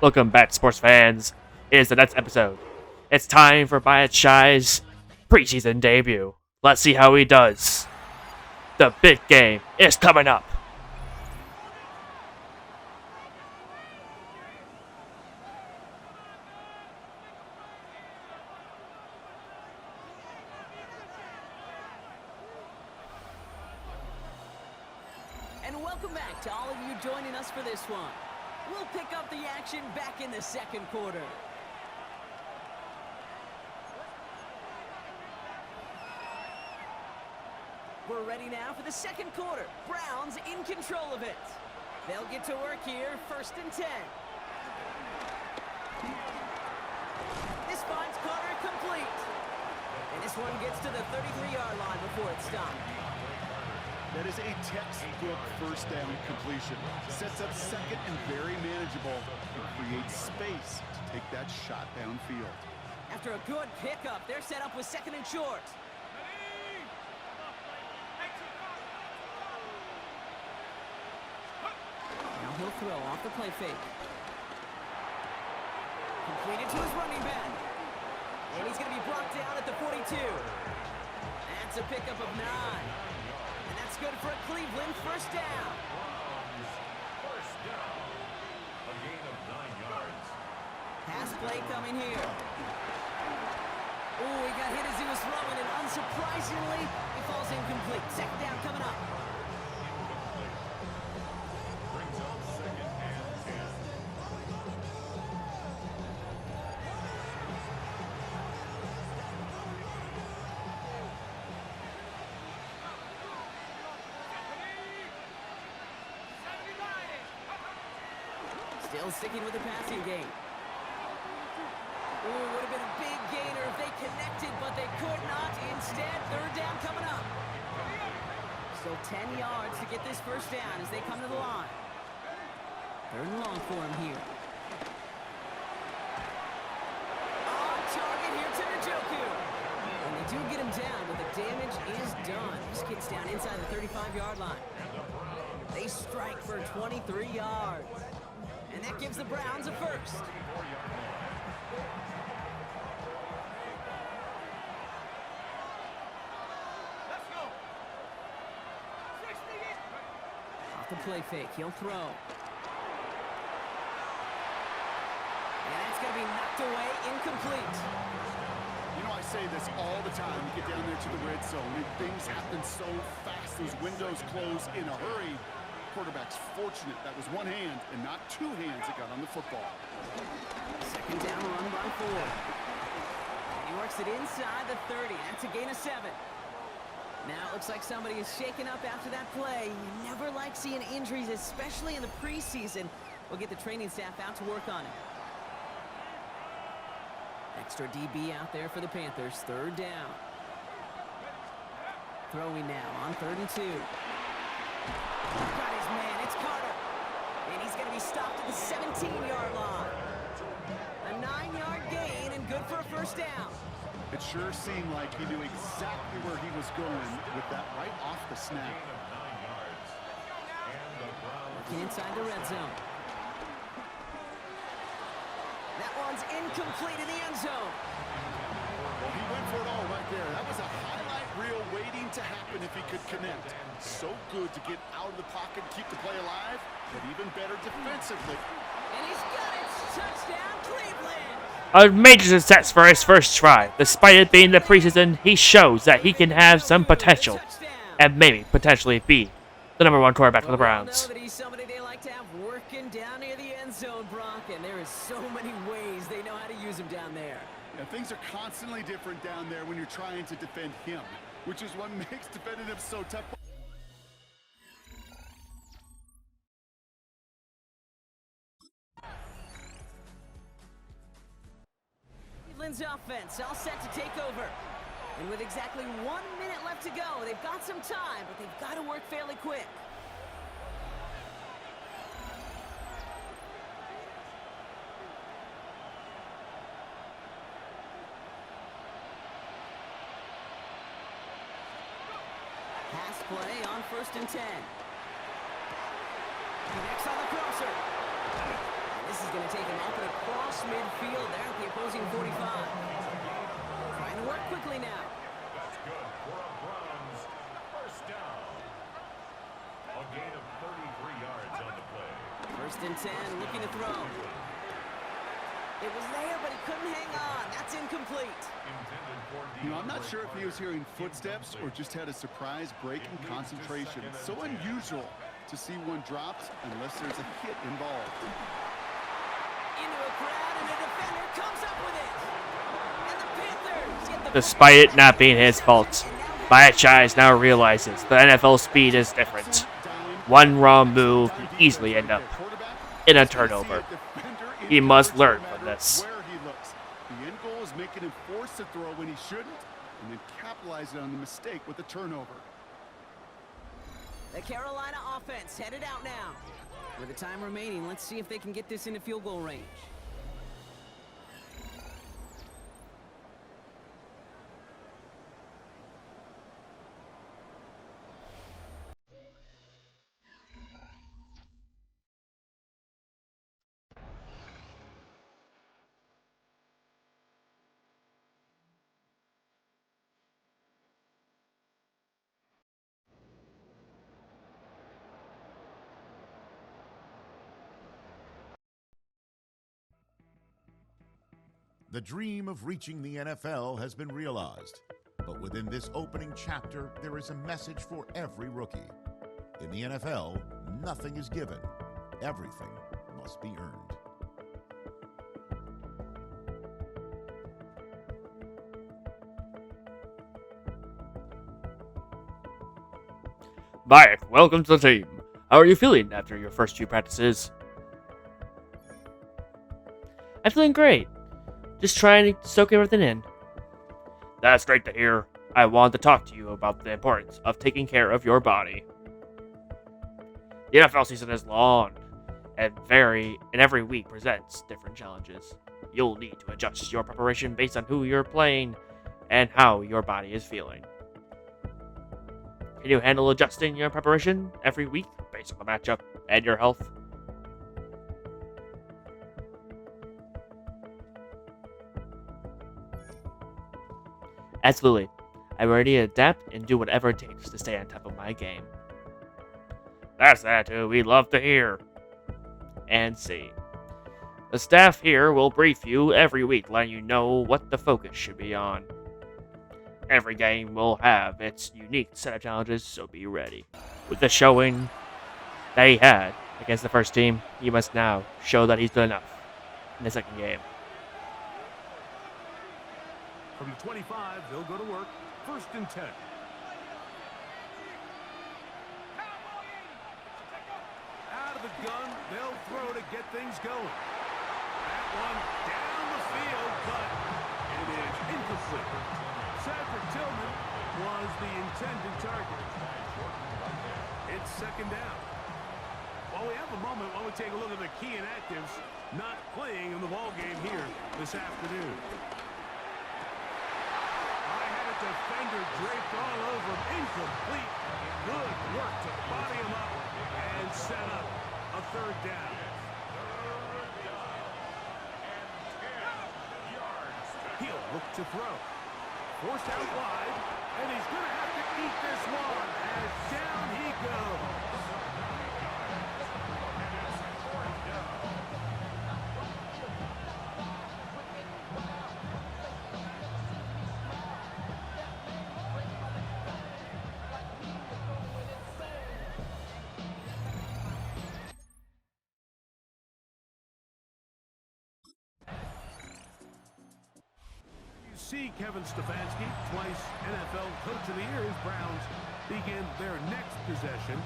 Welcome back, sports fans. It is the next episode. It's time for Biyyek Shys' preseason debut. Let's see how he does. The big game is coming up. And welcome back to all of you joining us for this one. We'll pick up the action back in the second quarter. We're ready now for the second quarter. Browns in control of it. They'll get to work here, 1st and 10. This finds Carter complete. And this one gets to the 33-yard line before it's stopped. That is a textbook first down completion. Sets up second and very manageable. It creates space to take that shot downfield. After a good pickup, they're set up with 2nd and short. Now he'll throw off the play fake. Completed to his running back. And he's going to be brought down at the 42. That's a pickup of 9. And that's good for Cleveland, 1st down. A gain of 9 yards. Pass play coming here. Oh, he got hit as he was throwing, and unsurprisingly, he falls incomplete. 2nd down coming up. Brings up 2nd and 10. Still sticking with the passing game. Ooh, would have been a big gainer if they connected, but they could not. Instead, 3rd down coming up. Still 10 yards to get this 1st down as they come to the line. 3rd and long for him here. On target here to Njoku. And they do get him down, but the damage is done. This kid's down inside the 35-yard line. They strike for 23 yards. And that gives the Browns a 1st. Off the play fake, he'll throw. And it's going to be knocked away, incomplete. You know, I say this all the time. You get down there to the red zone, and things happen so fast. Those windows close in a hurry. Quarterback's fortunate that was one hand and not 2 hands that got on the football. 2nd down, run by 4. And he works it inside the 30. That's a gain of 7. Now it looks like somebody is shaken up after that play. You never like seeing injuries, especially in the preseason. We'll get the training staff out to work on it. Extra DB out there for the Panthers. 3rd down. Throwing now on 3rd and 2. Got his man, it's Carter. And he's going to be stopped at the 17-yard line. A 9-yard gain and good for a 1st down. It sure seemed like he knew exactly where he was going with that right off the snap. Gain of 9 yards. And the Browns Working inside the red zone. That one's incomplete in the end zone. Well, he went for it all right there. That was a highlight reel waiting to happen if he could connect. So good to get out of the pocket, keep the play alive, but even better defensively. And he's got it. Touchdown, Cleveland. A major success for his first try. Despite it being the preseason, he shows that he can have some potential. And maybe potentially be the #1 quarterback for the Browns. Know that he's somebody they like to have working down near the end zone, Brock, and there is so many ways they know how to use him down there. And things are constantly different down there when you're trying to defend him, which is what makes defending him so tough. Cleveland's offense all set to take over. And with exactly 1 minute left to go, they've got some time, but they've got to work fairly quick. Pass play on 1st and 10. Connects on the crosser. This is going to take him up First and 10, looking to throw. It was there, but he couldn't hang on. That's incomplete. I'm not sure if he was hearing footsteps or just had a surprise break in concentration. It's so unusual to see one dropped unless there's a hit involved. Into a crowd, and a defender comes up with it. And the Panthers get the Despite it not being his fault, Biyyek Shys now realizes the NFL speed is different. One wrong move can easily end up in a turnover. He must learn from this. The end goal is making him force to throw when he shouldn't, and then capitalizing on the mistake with the turnover. The Carolina offense headed out now. With the time remaining, let's see if they can get this into field goal range. The dream of reaching the NFL has been realized. But within this opening chapter, there is a message for every rookie. In the NFL, nothing is given. Everything must be earned. Biyyek, welcome to the team. How are you feeling after your first few practices? I'm feeling great. Just trying to soak everything in. That's great to hear. I wanted to talk to you about the importance of taking care of your body. The NFL season is long and every week presents different challenges. You'll need to adjust your preparation based on who you're playing and how your body is feeling. Can you handle adjusting your preparation every week based on the matchup and your health? Absolutely. I'm ready to adapt and do whatever it takes to stay on top of my game. That's the attitude we love to hear and see. The staff here will brief you every week, letting you know what the focus should be on. Every game will have its unique set of challenges, so be ready. With the showing that he had against the first team, he must now show that he's good enough in the second game. From the 25, they'll go to work. First and 10. Out of the gun, they'll throw to get things going. That one down the field, but it is incomplete. Cedric Tillman was the intended target. It's second down. While we have a moment, while we take a look at the key inactives not playing in the ballgame here this afternoon. Defender draped all over him. Incomplete. Good work to body him up and set up a third down. He'll look to throw. Forced out wide, and he's going to have to eat this one as down he goes. See Kevin Stefanski, twice NFL Coach of the Year, his Browns begin their next possession.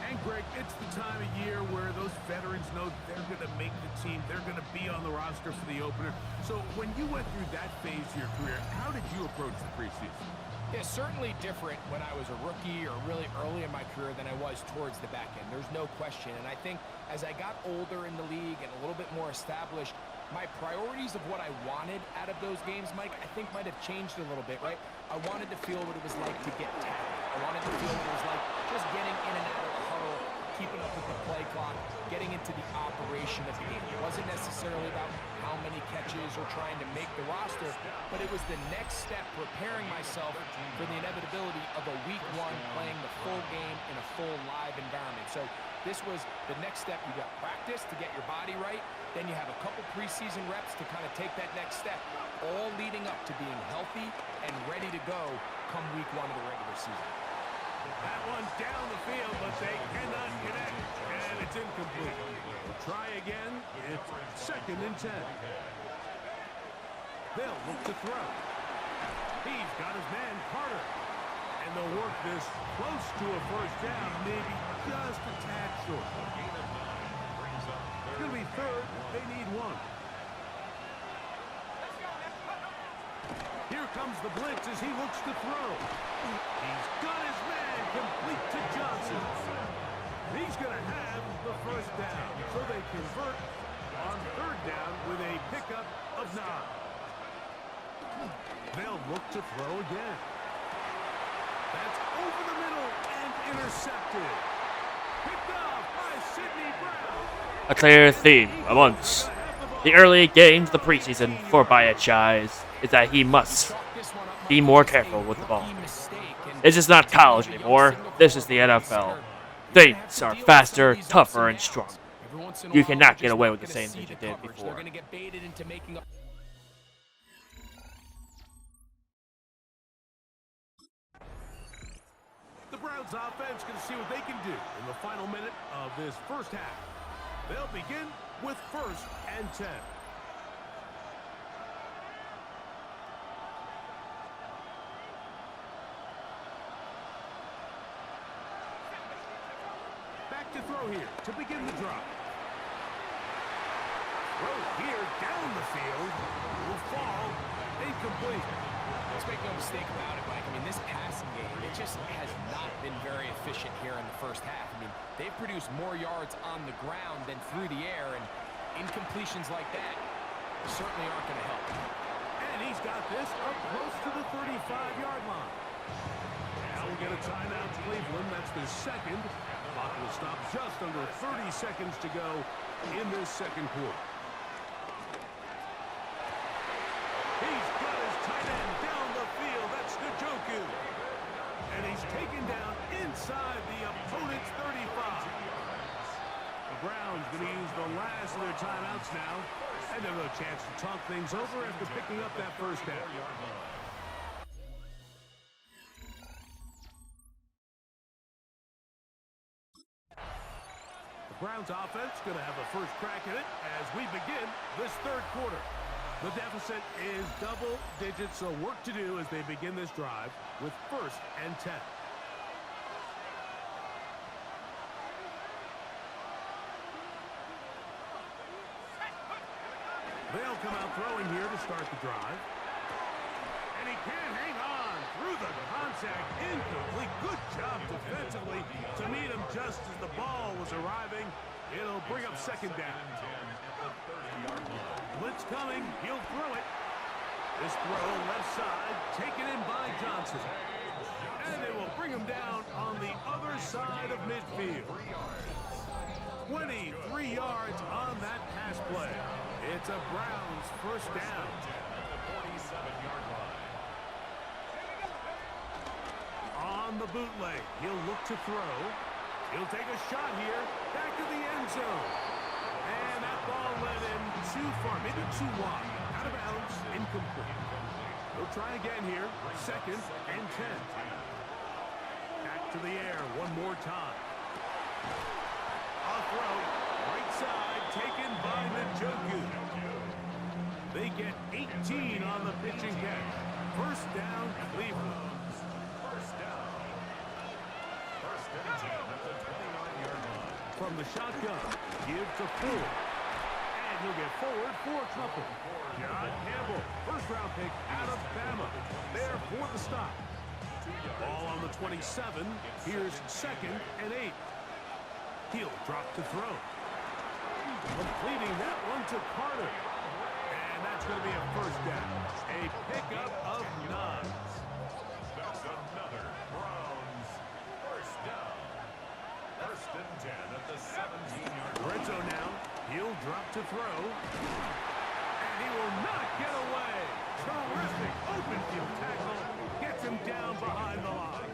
And Greg, it's the time of year where those veterans know they're going to make the team. They're going to be on the roster for the opener. So when you went through that phase of your career, how did you approach the preseason? Yeah, certainly different when I was a rookie or really early in my career than I was towards the back end. There's no question. And I think as I got older in the league and a little bit more established, my priorities of what I wanted out of those games, Mike, I think might have changed a little bit, right? I wanted to feel what it was like to get tackled. I wanted to feel what it was like just getting in and out of the huddle, keeping up with the play clock, getting into the operation of the game. It wasn't necessarily about how many catches or trying to make the roster, but it was the next step, preparing myself for the inevitability of a week one playing the full game in a full live environment. So This was the next step. You got practice to get your body right. Then you have a couple preseason reps to kind of take that next step, all leading up to being healthy and ready to go come week 1 of the regular season. That one down the field, but they cannot connect, and it's incomplete. We'll try again. It's 2nd and 10. They'll look to throw. He's got his man, Carter. And they'll work this close to a first down, maybe just a tad short. It's going to be 3rd. They need 1. Here comes the blitz as he looks to throw. He's got his man complete to Johnson. He's going to have the first down, so they convert on 3rd down with a pickup of 9. They'll look to throw again. That's over the middle and intercepted. Picked off by Sidney Brown. A clear theme amongst the early games of the preseason for Biyyek Shys is that he must be more careful with the ball. It's just not college anymore. This is the NFL. Things are faster, tougher, and stronger. You cannot get away with the same thing you did before. The Browns offense going to see what they can do in the final minute of this first half. They'll begin with 1st and 10. Back to throw here to begin the drive. Throw here down the field. Will fall. Incomplete. Let's make no mistake about it, Mike. I mean, this passing game, it just has not been very efficient here in the first half. I mean, they've produced more yards on the ground than through the air, and incompletions like that certainly aren't going to help. And he's got this up close to the 35-yard line. Now we'll get a timeout, Cleveland. That's their 2nd. Clock will stop just under 30 seconds to go in this 2nd quarter. He's got his tight end down the field. That's Njoku. And he's taken down inside the opponent's 35. The Browns going to use the last of their timeouts now. And they'll have a chance to talk things over after picking up that first down. The Browns offense going to have a first crack at it as we begin this 3rd quarter. The deficit is double digits, so work to do as they begin this drive with 1st and 10. They'll come out throwing here to start the drive. And he can't hang on through the contact. Incomplete. Good job defensively to meet him just as the ball was arriving. It'll bring up 2nd down. Blitz coming. He'll throw it. This throw left side taken in by Johnson. And they will bring him down on the other side of midfield. 23 yards on that pass play. It's a Browns first down. On the bootleg, he'll look to throw. He'll take a shot here, back to the end zone. And that ball led in too far, maybe too wide. Out of bounds, incomplete. He'll try again here, 2nd and 10. Back to the air one more time. Off road, right side, taken by Njoku. They get 18 on the pitching catch. First down, Cleveland. First down. 1st and 10 at the 29-yard line. From the shotgun, give to Fuller. And he'll get forward for a couple. John Campbell, first-round pick out of Bama. There for the stop. Ball on the 27. Here's 2nd and 8. He'll drop to throw. Completing that one to Carter. And that's going to be a first down. A pickup of 9. That's another Browns first down. 1st and 10 at the 17-yard line. Red zone now. He'll drop to throw. And he will not get away. Terrific open field tackle. Gets him down behind the line.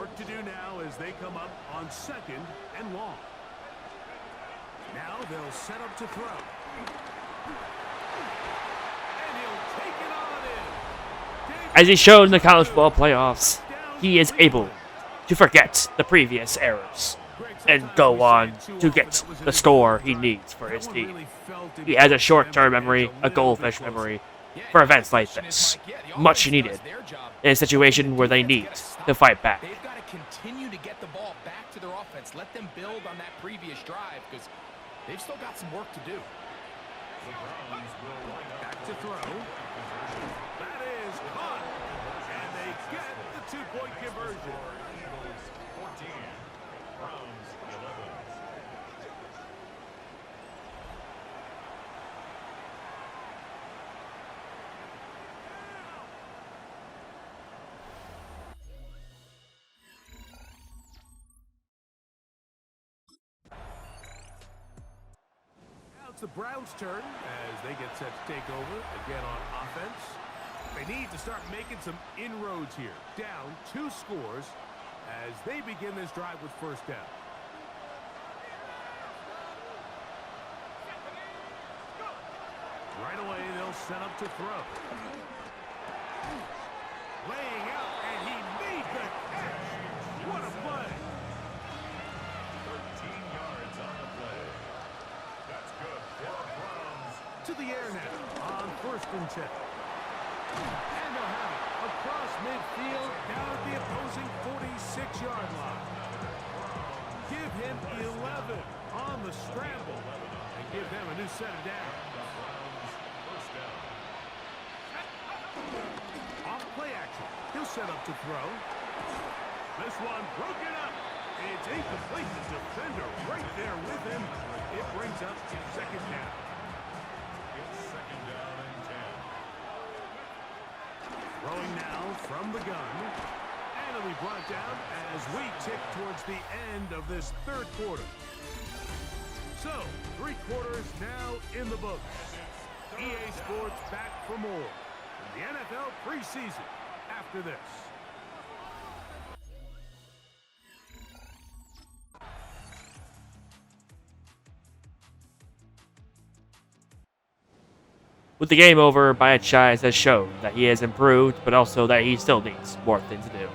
Work to do now as they come up on 2nd and long. Now they'll set up to throw. And he'll take it on in. As he showed in the college football playoffs, he is able to forget the previous errors and go on to get the score he needs for his team. He has a short-term memory, a goldfish memory, for events like this. Much needed in a situation where they need to fight back. They've got to continue to get the ball back to their offense. Let them build on that previous drive because they've still got some work to do. Back to throw. That is caught. And they get the 2-point conversion. It's the Browns' turn as they get set to take over again on offense. They need to start making some inroads here. Down 2 scores as they begin this drive with first down. Right away, they'll set up to throw. Laying out, and he made the catch. What a play. 13 yards on the play. That's good for the Browns. To the air now on 1st and 10. And they'll have it across midfield down at the opposing 46-yard line. Give him 11 on the scramble and give them a new set of downs. Off play action. He'll set up to throw. This one broken up. It's incomplete. The defender right there with him. It brings up 2nd down. It's 2nd down and 10. Throwing now from the gun. And it'll be brought down as we tick towards the end of this 3rd quarter. So, 3 quarters now in the books. EA Sports back for more. The NFL preseason after this. With the game over, Biyyek Shys has shown that he has improved, but also that he still needs more things to do.